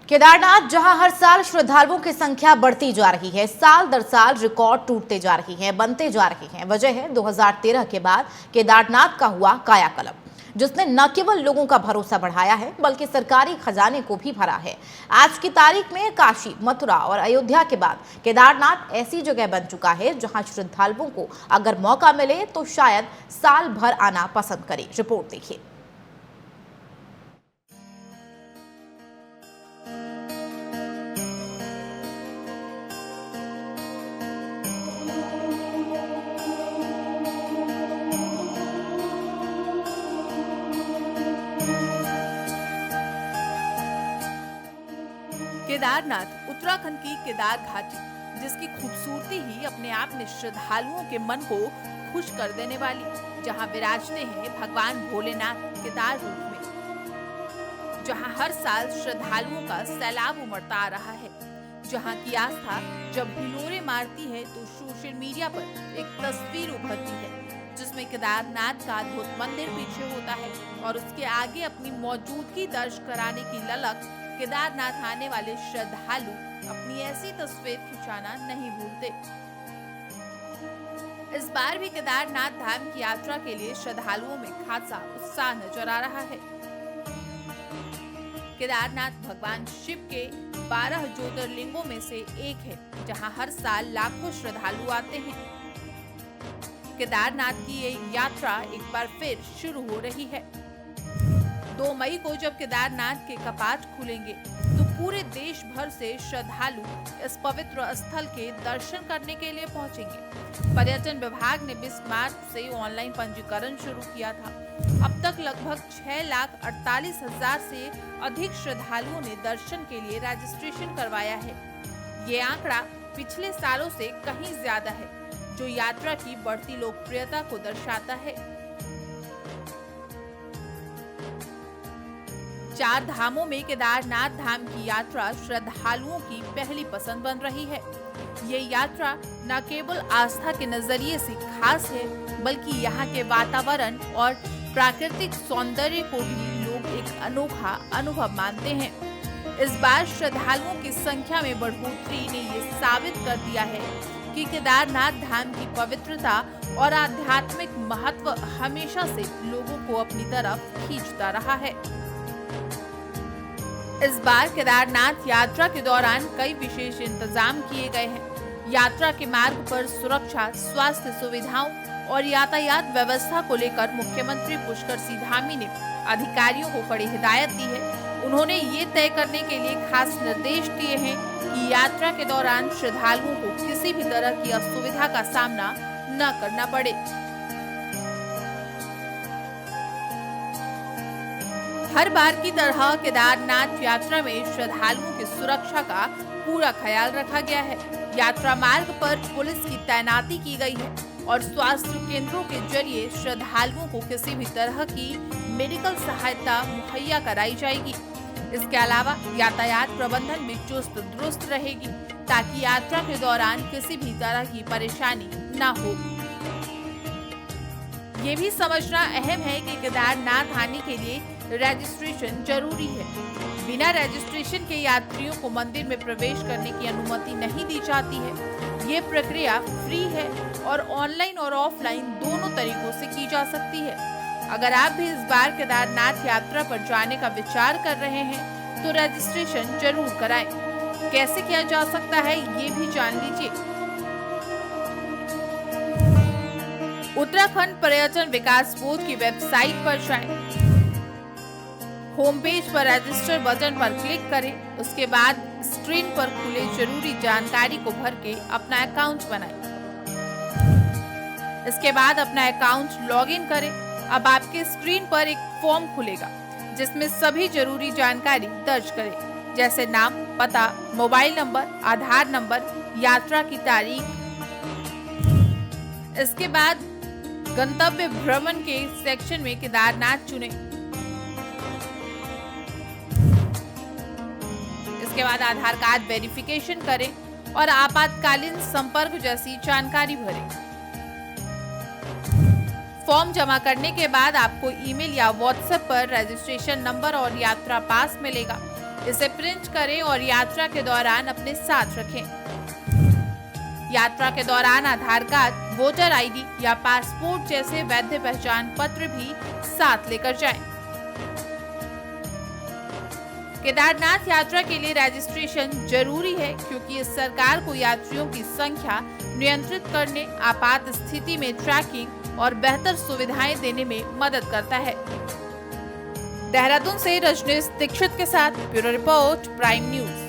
केदारनाथ जहां हर साल श्रद्धालुओं की संख्या बढ़ती जा रही है, साल दर साल रिकॉर्ड टूटते जा रही हैं, बनते जा रहे हैं। वजह है 2013 के बाद केदारनाथ का हुआ कायाकल्प, जिसने न केवल लोगों का भरोसा बढ़ाया है बल्कि सरकारी खजाने को भी भरा है। आज की तारीख में काशी, मथुरा और अयोध्या के बाद केदारनाथ ऐसी जगह बन चुका है जहां श्रद्धालुओं को अगर मौका मिले तो शायद साल भर आना पसंद करें। रिपोर्ट देखिए। केदारनाथ उत्तराखंड की केदार घाटी, जिसकी खूबसूरती ही अपने आप में श्रद्धालुओं के मन को खुश कर देने वाली, जहां विराजते हैं भगवान भोलेनाथ केदार रूप में, जहां हर साल श्रद्धालुओं का सैलाब उमड़ता आ रहा है, जहां की आस्था जब हिलोरे मारती है तो सोशल मीडिया पर एक तस्वीर उभरती है जिसमें केदारनाथ का अद्भुत मंदिर पीछे होता है और उसके आगे अपनी मौजूदगी दर्ज कराने की ललक केदारनाथ आने वाले श्रद्धालु अपनी ऐसी तस्वीर खिंचाना नहीं भूलते। इस बार भी केदारनाथ धाम की यात्रा के लिए श्रद्धालुओं में खासा उत्साह नजर आ रहा है। केदारनाथ भगवान शिव के 12 ज्योतिर्लिंगों में से एक है, जहां हर साल लाखों श्रद्धालु आते हैं। केदारनाथ की ये यात्रा एक बार फिर शुरू हो रही है। 2 मई को जब केदारनाथ के कपाट खुलेंगे तो पूरे देश भर से श्रद्धालु इस पवित्र स्थल के दर्शन करने के लिए पहुंचेंगे। पर्यटन विभाग ने 20 मार्च से ऑनलाइन पंजीकरण शुरू किया था। अब तक लगभग 6,48,000 से अधिक श्रद्धालुओं ने दर्शन के लिए रजिस्ट्रेशन करवाया है। ये आंकड़ा पिछले सालों से कहीं ज्यादा है, जो यात्रा की बढ़ती लोकप्रियता को दर्शाता है। 4 धामों में केदारनाथ धाम की यात्रा श्रद्धालुओं की पहली पसंद बन रही है। ये यात्रा न केवल आस्था के नजरिए से खास है, बल्कि यहाँ के वातावरण और प्राकृतिक सौंदर्य को भी लोग एक अनोखा अनुभव मानते हैं। इस बार श्रद्धालुओं की संख्या में बढ़ोतरी ने ये साबित कर दिया है कि केदारनाथ धाम की पवित्रता और आध्यात्मिक महत्व हमेशा से लोगों को अपनी तरफ खींचता रहा है। इस बार केदारनाथ यात्रा के दौरान कई विशेष इंतजाम किए गए हैं। यात्रा के मार्ग पर सुरक्षा, स्वास्थ्य सुविधाओं और यातायात व्यवस्था को लेकर मुख्यमंत्री पुष्कर सिंह धामी ने अधिकारियों को कड़ी हिदायत दी है। उन्होंने ये तय करने के लिए खास निर्देश दिए हैं कि यात्रा के दौरान श्रद्धालुओं को किसी भी तरह की असुविधा का सामना न करना पड़े। हर बार की तरह केदारनाथ यात्रा में श्रद्धालुओं की सुरक्षा का पूरा ख्याल रखा गया है। यात्रा मार्ग पर पुलिस की तैनाती की गई है और स्वास्थ्य केंद्रों के जरिए श्रद्धालुओं को किसी भी तरह की मेडिकल सहायता मुहैया कराई जाएगी। इसके अलावा यातायात प्रबंधन भी चुस्त दुरुस्त रहेगी ताकि यात्रा के दौरान किसी भी तरह की परेशानी न हो। ये भी समझना अहम है कि केदारनाथ आने के लिए रजिस्ट्रेशन जरूरी है। बिना रजिस्ट्रेशन के यात्रियों को मंदिर में प्रवेश करने की अनुमति नहीं दी जाती है। ये प्रक्रिया फ्री है और ऑनलाइन और ऑफलाइन दोनों तरीकों से की जा सकती है। अगर आप भी इस बार केदारनाथ यात्रा पर जाने का विचार कर रहे हैं तो रजिस्ट्रेशन जरूर कराएं। कैसे किया जा सकता है ये भी जान लीजिए। उत्तराखंड पर्यटन विकास बोर्ड की वेबसाइट पर जाएं। होम पेज पर रजिस्टर बटन पर क्लिक करें। उसके बाद स्क्रीन पर खुले जरूरी जानकारी को भर के अपना अकाउंट बनाएं। इसके बाद अपना अकाउंट लॉगिन करें। अब आपके स्क्रीन पर एक फॉर्म खुलेगा जिसमें सभी जरूरी जानकारी दर्ज करें, जैसे नाम, पता, मोबाइल नंबर, आधार नंबर, यात्रा की तारीख। इसके बाद गंतव्य भ्रमण के सेक्शन में केदारनाथ चुनें। इसके बाद आधार कार्ड वेरिफिकेशन करें और आपातकालीन संपर्क जैसी जानकारी भरें। फॉर्म जमा करने के बाद आपको ईमेल या व्हाट्सएप पर रजिस्ट्रेशन नंबर और यात्रा पास मिलेगा। इसे प्रिंट करें और यात्रा के दौरान अपने साथ रखें। यात्रा के दौरान आधार कार्ड, वोटर आईडी या पासपोर्ट जैसे वैध पहचान पत्र भी साथ लेकर जाएं। केदारनाथ यात्रा के लिए रजिस्ट्रेशन जरूरी है क्योंकि इस सरकार को यात्रियों की संख्या नियंत्रित करने, आपात स्थिति में ट्रैकिंग और बेहतर सुविधाएं देने में मदद करता है। देहरादून से रजनीश दीक्षित के साथ ब्यूरो रिपोर्ट, प्राइम न्यूज।